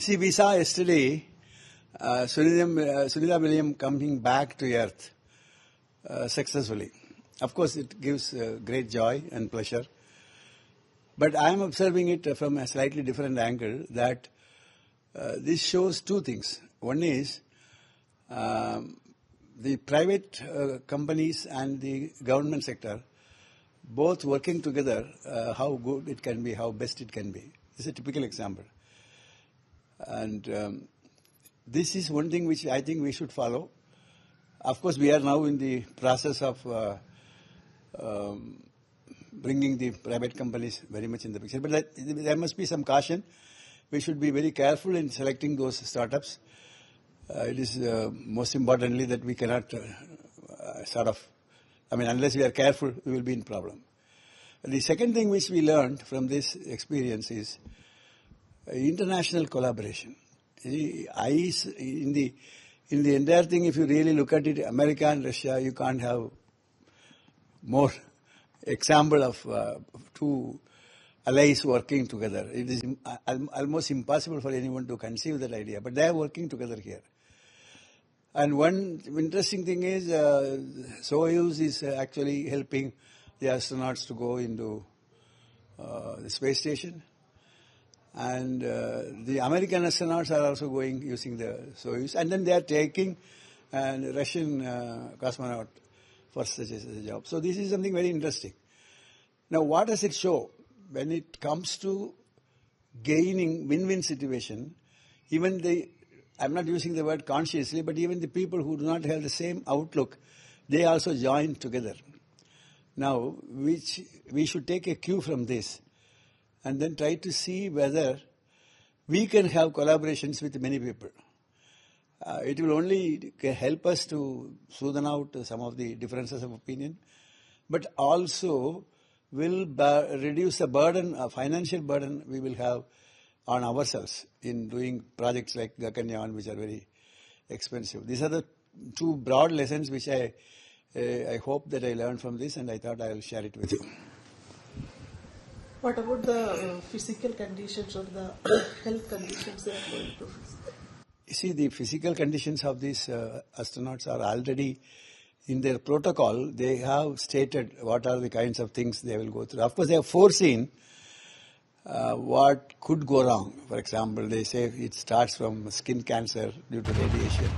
See, we saw yesterday Sunita William coming back to Earth successfully. Of course, it gives great joy and pleasure. But I am observing it from a slightly different angle, that this shows two things. One is the private companies and the government sector both working together, how good it can be, how best it can be. This is a typical example. And this is one thing which I think we should follow. Of course, we are now in the process of bringing the private companies very much in the picture. But there must be some caution. We should be very careful in selecting those startups. It is most importantly that we cannot unless we are careful, we will be in problem. The second thing which we learned from this experience is international collaboration. In the entire thing, if you really look at it, America and Russia, you can't have more example of two allies working together. It is almost impossible for anyone to conceive that idea, but they are working together here. And one interesting thing is Soyuz is actually helping the astronauts to go into the space station. And the American astronauts are also going using the Soyuz. And then they are taking a Russian cosmonaut for such a job. So this is something very interesting. Now, what does it show? When it comes to gaining win-win situation, even I'm not using the word consciously, but even the people who do not have the same outlook, they also join together. Now, we should take a cue from this and then try to see whether we can have collaborations with many people. It will only help us to smoothen out some of the differences of opinion, but also will reduce the burden, a financial burden we will have on ourselves in doing projects like Gaganyaan, which are very expensive. These are the two broad lessons which I hope that I learned from this, and I thought I will share it with you. What about the physical conditions or the health conditions they are going to face? You see, the physical conditions of these astronauts are already in their protocol. They have stated what are the kinds of things they will go through. Of course, they have foreseen what could go wrong. For example, they say it starts from skin cancer due to radiation.